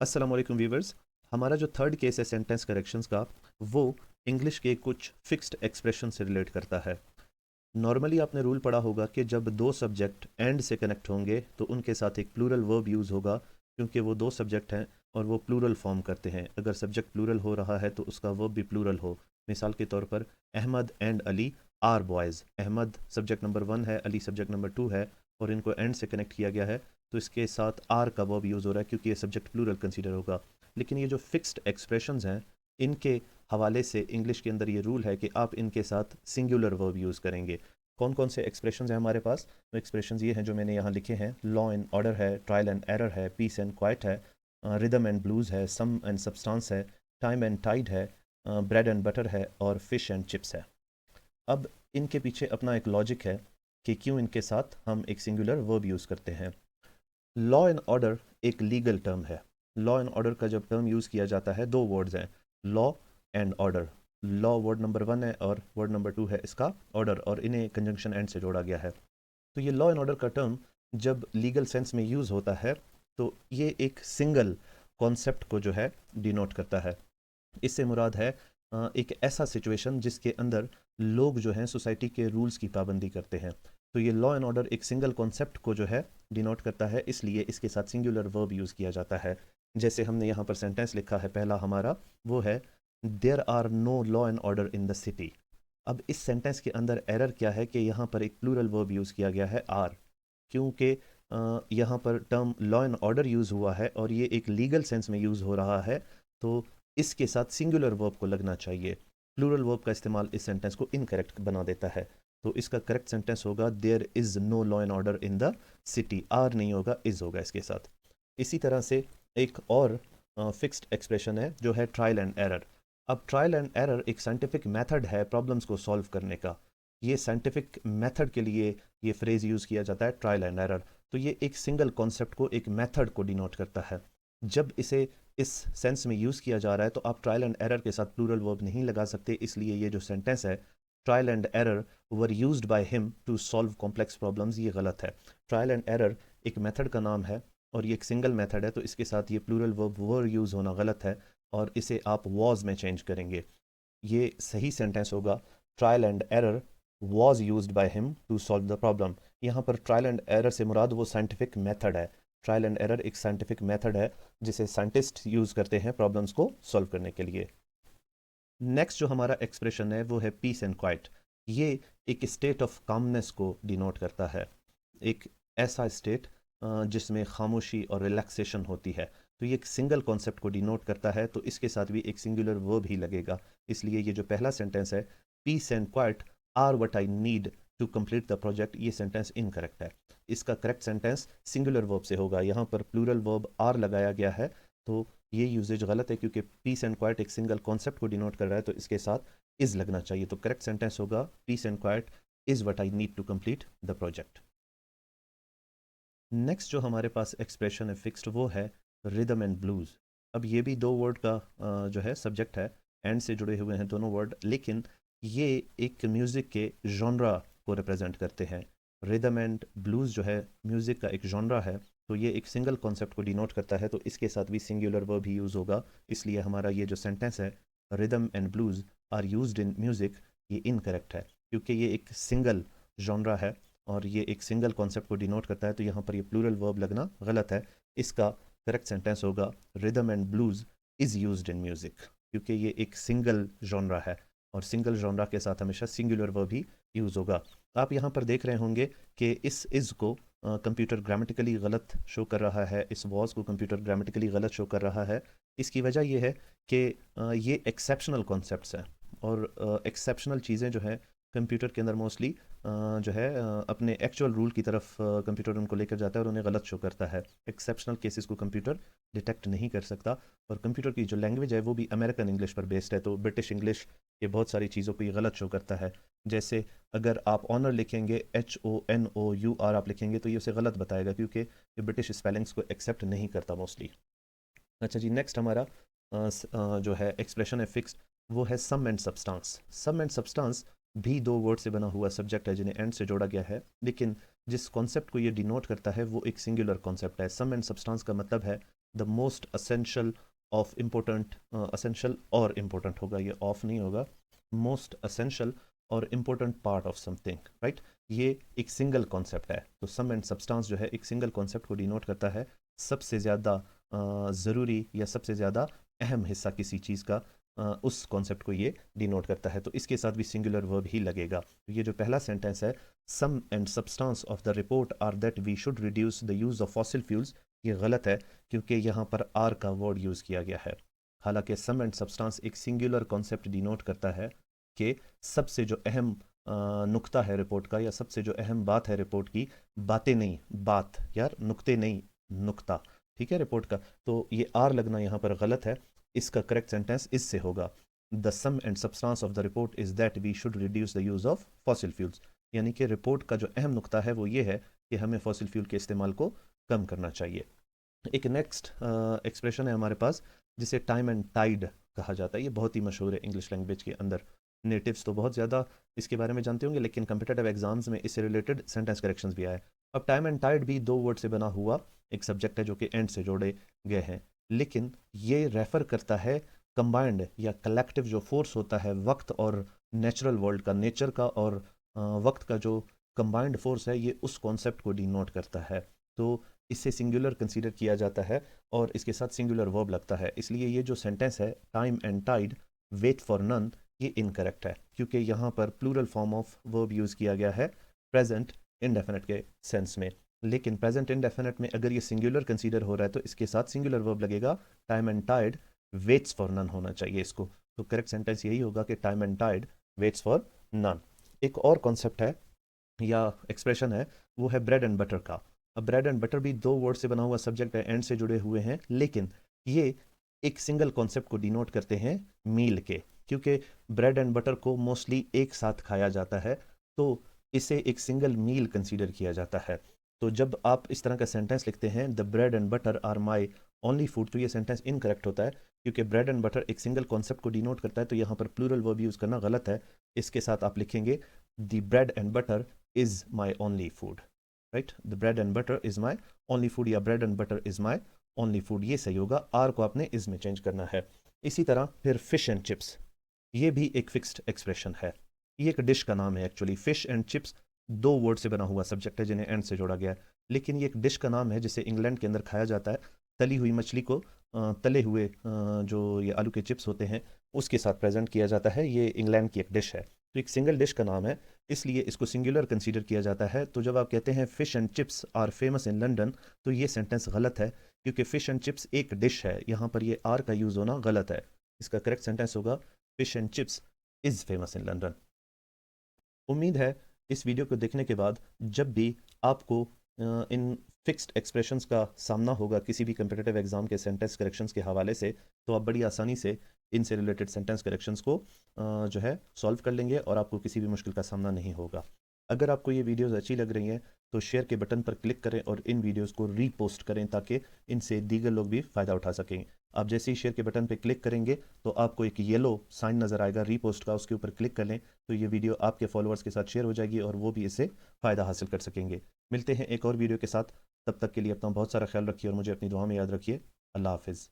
अस्सलाम वालेकुम व्यूवर्स। हमारा जो थर्ड केस है सेंटेंस करेक्शंस का, वो इंग्लिश के कुछ फिक्स्ड एक्सप्रेशन से रिलेट करता है। नॉर्मली आपने रूल पढ़ा होगा कि जब दो सब्जेक्ट एंड से कनेक्ट होंगे तो उनके साथ एक प्लूरल वर्ब यूज़ होगा, क्योंकि वो दो सब्जेक्ट हैं और वो प्लूरल फॉर्म करते हैं। अगर सब्जेक्ट प्लूरल हो रहा है तो उसका वर्ब भी प्लूरल हो। मिसाल के तौर पर Ahmed and Ali are boys. Ahmed subject number 1 है, अली सब्जेक्ट नंबर 2 है, और इनको एंड से कनेक्ट किया गया है, तो इसके साथ आर का वर्ब यूज़ हो रहा है क्योंकि ये सब्जेक्ट प्लूरल कंसीडर होगा। लेकिन ये जो फिक्स्ड एक्सप्रेशंस हैं, इनके हवाले से इंग्लिश के अंदर ये रूल है कि आप इनके साथ सिंगुलर वर्ब यूज़ करेंगे। कौन कौन से एक्सप्रेशंस हैं हमारे पास? तो एक्सप्रेशंस ये हैं जो मैंने यहाँ लिखे हैं। लॉ एंड ऑर्डर है, ट्रायल एंड एरर है, पीस एंड क्वाइट है, रिदम एंड ब्लूज़ है, सम एंड सब्सटेंस है, टाइम एंड टाइड है, ब्रेड एंड बटर है, और फिश एंड चिप्स है। अब इनके पीछे अपना एक लॉजिक है कि क्यों इनके साथ हम एक सिंगुलर वर्ब यूज़ करते हैं। लॉ एंड ऑर्डर एक लीगल टर्म है। लॉ एंड ऑर्डर का जब टर्म यूज़ किया जाता है, दो वर्ड्स हैं, law and order. Law word number 1 है और वर्ड नंबर 2 है इसका ऑर्डर, और इन्हें कंजंक्शन एंड से जोड़ा गया है। तो ये लॉ एंड ऑर्डर का टर्म जब लीगल सेंस में यूज़ होता है तो ये एक सिंगल कॉन्सेप्ट को जो है डिनोट करता है। इससे मुराद है एक ऐसा सिचुएशन जिसके अंदर लोग जो हैं सोसाइटी के रूल्स की पाबंदी करते हैं। तो ये लॉ एंड ऑर्डर एक सिंगल कॉन्सेप्ट को जो है डिनोट करता है, इसलिए इसके साथ सिंगुलर वर्ब यूज़ किया जाता है। जैसे हमने यहाँ पर सेंटेंस लिखा है, पहला हमारा वो है, there are no law and order in the city. अब इस सेंटेंस के अंदर एरर क्या है कि यहाँ पर एक प्लूरल वर्ब यूज़ किया गया है आर, क्योंकि यहाँ पर term law and order use हुआ है और ये एक लीगल सेंस में यूज़ हो रहा है, तो इसके साथ सिंगुलर वर्ब को लगना चाहिए। प्लूरल वर्ब का इस्तेमाल इस सेंटेंस को इनकरेक्ट बना देता है। तो इसका करेक्ट सेंटेंस होगा, there is no law and order in the city. Are नहीं होगा, इज़ होगा इसके साथ। इसी तरह से एक और फिक्स्ड एक्सप्रेशन है जो है ट्रायल एंड एरर। अब ट्रायल एंड एरर एक साइंटिफिक मेथड है प्रॉब्लम्स को सॉल्व करने का। ये साइंटिफिक मेथड के लिए ये फ्रेज़ यूज़ किया जाता है, ट्रायल एंड एरर। तो ये एक सिंगल कॉन्सेप्ट को, एक मेथड को डिनोट करता है। जब इसे इस सेंस में यूज़ किया जा रहा है तो आप ट्रायल एंड एरर के साथ प्लूरल वर्ब नहीं लगा सकते, इसलिए ये जो सेंटेंस है, trial and error were used by him to solve complex problems, ये गलत है। ट्रायल एंड एरर एक मेथड का नाम है और ये एक सिंगल मेथड है, तो इसके साथ ये प्लूरल वर्ब वर यूज़ होना गलत है और इसे आप वॉज में चेंज करेंगे। ये सही सेंटेंस होगा, trial and error was used by him to solve the problem. यहाँ पर ट्रायल एंड एरर से मुराद वो साइंटिफिक मेथड है। ट्रायल एंड एरर एक साइंटिफिक मेथड है जिसे साइंटिस्ट यूज़ करते हैं प्रॉब्लम्स को सॉल्व करने के लिए। नेक्स्ट जो हमारा एक्सप्रेशन है वो है पीस एंड क्वाइट। ये एक स्टेट ऑफ कामनेस को डिनोट करता है, एक ऐसा स्टेट जिसमें खामोशी और रिलैक्सेशन होती है। तो ये एक सिंगल कॉन्सेप्ट को डिनोट करता है, तो इसके साथ भी एक सिंगुलर वर्ब ही लगेगा। इसलिए ये जो पहला सेंटेंस है, peace and quiet are what I need to complete the project, ये सेंटेंस इनकरेक्ट है। इसका करेक्ट सेंटेंस सिंगुलर वर्ब से होगा। यहाँ पर प्लूरल वर्ब आर लगाया गया है, तो ये यूजेज गलत है क्योंकि पीस एंड क्वाइट एक सिंगल कॉन्सेप्ट को डिनोट कर रहा है, तो इसके साथ इज लगना चाहिए। तो करेक्ट सेंटेंस होगा, peace and quiet is what I need to complete the project. Next जो हमारे पास एक्सप्रेशन है फिक्स्ड, वो है रिदम एंड ब्लूज। अब ये भी दो वर्ड का जो है सब्जेक्ट है, एंड से जुड़े हुए हैं दोनों वर्ड, लेकिन ये एक म्यूज़िक के जॉनरा को रिप्रेजेंट करते हैं। रिदम एंड ब्लूज जो है म्यूज़िक का एक जॉनरा है, तो ये एक सिंगल कॉन्सेप्ट को डिनोट करता है, तो इसके साथ भी सिंगुलर वर्ब ही यूज़ होगा। इसलिए हमारा ये जो सेंटेंस है, rhythm and blues are used in music, ये इनकरेक्ट है क्योंकि ये एक सिंगल जॉनरा है और ये एक सिंगल कॉन्सेप्ट को डिनोट करता है, तो यहाँ पर ये प्लूरल वर्ब लगना गलत है। इसका करेक्ट सेंटेंस होगा, rhythm and blues is used in music, क्योंकि ये एक सिंगल जॉनरा है और सिंगल जॉनरा के साथ हमेशा सिंगुलर वर्ब ही यूज़ होगा। आप यहाँ पर देख रहे होंगे कि इस इज़ को कंप्यूटर ग्रामेटिकली गलत शो कर रहा है, इस वॉज को कंप्यूटर ग्रामेटिकली गलत शो कर रहा है। इसकी वजह यह है कि ये एक्सेप्शनल कॉन्सेप्ट्स हैं और एक्सेप्शनल चीज़ें जो हैं कंप्यूटर के अंदर मोस्टली जो है अपने एक्चुअल रूल की तरफ कंप्यूटर उनको लेकर जाता है और उन्हें गलत शो करता है। एक्सेप्शनल केसेस को कंप्यूटर डिटेक्ट नहीं कर सकता, और कंप्यूटर की जो लैंग्वेज है वो भी अमेरिकन इंग्लिश पर बेस्ड है, तो ब्रिटिश इंग्लिश ये बहुत सारी चीज़ों को ये गलत शो करता है। जैसे अगर आप ऑनर लिखेंगे, HONOUR आप लिखेंगे, तो ये उसे गलत बताएगा क्योंकि ये ब्रिटिश स्पेलिंग्स को एक्सेप्ट नहीं करता मोस्टली। अच्छा जी, नेक्स्ट हमारा जो है एक्सप्रेशन है फिक्स्ड, वो है sum and substance. Sum and substance भी दो वर्ड से बना हुआ सब्जेक्ट है जिन्हें एंड से जोड़ा गया है, लेकिन जिस कॉन्सेप्ट को ये डिनोट करता है वो एक सिंगुलर कॉन्सेप्ट है। सम एंड सब्सटेंस का मतलब है the most essential of important, essential और इम्पोर्टेंट होगा, ये ऑफ नहीं होगा, मोस्ट असेंशियल और important part of something, right. ये एक सिंगल कॉन्सेप्ट है, तो सम एंड सब्सटेंस जो है एक सिंगल कॉन्सेप्ट को डिनोट करता है, सबसे ज़्यादा ज़रूरी या सबसे ज़्यादा अहम हिस्सा किसी चीज़ का, उस कॉन्सेप्ट को ये डिनोट करता है। तो इसके साथ भी सिंगुलर वर्ब ही लगेगा। तो ये जो पहला सेंटेंस है, sum and substance of the report are that we should reduce the use of fossil fuels, ये गलत है क्योंकि यहाँ पर आर का वर्ड यूज़ किया गया है। हालांकि सम एंड सब्सटेंस एक सिंगुलर कॉन्सेप्ट डिनोट करता है कि सबसे जो अहम नुक्ता है रिपोर्ट का, या सबसे जो अहम बात है रिपोर्ट की, बातें नहीं बात, यार नुक्ते नहीं नुक्ता, ठीक है, रिपोर्ट का। तो ये आर लगना यहाँ पर गलत है। इसका करेक्ट सेंटेंस इससे होगा, the sum and substance of the report is that we should reduce the use of fossil fuels, यानी कि रिपोर्ट का जो अहम नुक्ता है वो ये है कि हमें फॉसिल फ्यूल के इस्तेमाल को कम करना चाहिए। एक नेक्स्ट एक्सप्रेशन है हमारे पास जिसे टाइम एंड टाइड कहा जाता है। ये बहुत ही मशहूर है इंग्लिश लैंग्वेज के अंदर। नेटिव्स तो बहुत ज़्यादा इसके बारे में जानते होंगे, लेकिन कम्पिटेटिव एग्जाम्स में इससे रिलेटेड सेंटेंस करेक्शंस भी आए। अब टाइम एंड टाइड भी दो वर्ड से बना हुआ एक सब्जेक्ट है जो कि एंड से जोड़े गए हैं, लेकिन ये रेफर करता है कंबाइंड या कलेक्टिव जो फोर्स होता है वक्त और नेचुरल वर्ल्ड का, नेचर का और वक्त का जो कंबाइंड फोर्स है, ये उस कॉन्सेप्ट को डिनोट करता है। तो इससे सिंगुलर कंसीडर किया जाता है और इसके साथ सिंगुलर वर्ब लगता है। इसलिए ये जो सेंटेंस है time and tide wait for none, ये इनकरेक्ट है क्योंकि यहाँ पर plural form of verb use किया गया है प्रेजेंट इंडेफिनिट के सेंस में। लेकिन प्रेजेंट इंडेफिनिट में अगर ये सिंगुलर कंसीडर हो रहा है तो इसके साथ सिंगुलर वर्ब लगेगा, time and tide waits for none होना चाहिए इसको। तो करेक्ट सेंटेंस यही होगा कि time and tide waits for none. एक और कॉन्सेप्ट है या एक्सप्रेशन है, वो है ब्रेड एंड बटर का। अब ब्रेड एंड बटर भी दो वर्ड से बना हुआ सब्जेक्ट है, एंड से जुड़े हुए हैं, लेकिन ये एक सिंगल कॉन्सेप्ट को डिनोट करते हैं मील के, क्योंकि ब्रेड एंड बटर को मोस्टली एक साथ खाया जाता है, तो इसे एक सिंगल मील कंसीडर किया जाता है। तो जब आप इस तरह का सेंटेंस लिखते हैं the bread and butter are my only food, तो ये सेंटेंस इनकरेक्ट होता है क्योंकि ब्रेड एंड बटर एक सिंगल कॉन्सेप्ट को डिनोट करता है, तो यहाँ पर प्लूरल वर्ब यूज़ करना गलत है। इसके साथ आप लिखेंगे the bread and butter is my only food, right, the bread and butter is my only food या bread and butter is my only food, ये सही होगा। आर को आपने इज में चेंज करना है। इसी तरह फिर फिश एंड चिप्स, ये भी एक फिक्स्ड एक्सप्रेशन है, ये एक डिश का नाम है एक्चुअली। फिश एंड चिप्स दो वर्ड से बना हुआ सब्जेक्ट है जिन्हें एंड से जोड़ा गया है, लेकिन ये एक डिश का नाम है जिसे इंग्लैंड के अंदर खाया जाता है। तली हुई मछली को तले हुए जो ये आलू के चिप्स होते हैं उसके साथ प्रेजेंट किया जाता है। ये इंग्लैंड की एक डिश है, तो एक सिंगल डिश का नाम है, इसलिए इसको सिंगुलर कंसीडर किया जाता है। तो जब आप कहते हैं fish and chips are famous in London, तो ये सेंटेंस गलत है क्योंकि फिश एंड चिप्स एक डिश है, यहाँ पर ये आर का यूज़ होना गलत है। इसका करेक्ट सेंटेंस होगा fish and chips is famous in London. उम्मीद है इस वीडियो को देखने के बाद जब भी आपको इन फिक्स्ड एक्सप्रेशंस का सामना होगा किसी भी कम्पिटिटिव एग्जाम के सेंटेंस करेक्शंस के हवाले से, तो आप बड़ी आसानी से इनसे रिलेटेड सेंटेंस करेक्शंस को जो है सॉल्व कर लेंगे और आपको किसी भी मुश्किल का सामना नहीं होगा। अगर आपको ये वीडियोस अच्छी लग रही हैं तो शेयर के बटन पर क्लिक करें और इन वीडियोस को रीपोस्ट करें ताकि इनसे दीगर लोग भी फ़ायदा उठा सकें। आप जैसे ही शेयर के बटन पर क्लिक करेंगे तो आपको एक येलो साइन नज़र आएगा रीपोस्ट का, उसके ऊपर क्लिक कर लें तो ये वीडियो आपके फॉलोअर्स के साथ शेयर हो जाएगी और वो भी इससे फ़ायदा हासिल कर सकेंगे। मिलते हैं एक और वीडियो के साथ, तब तक के लिए अपना बहुत सारा ख्याल रखिए और मुझे अपनी दुआ में याद रखिए। अल्लाह हाफिज़।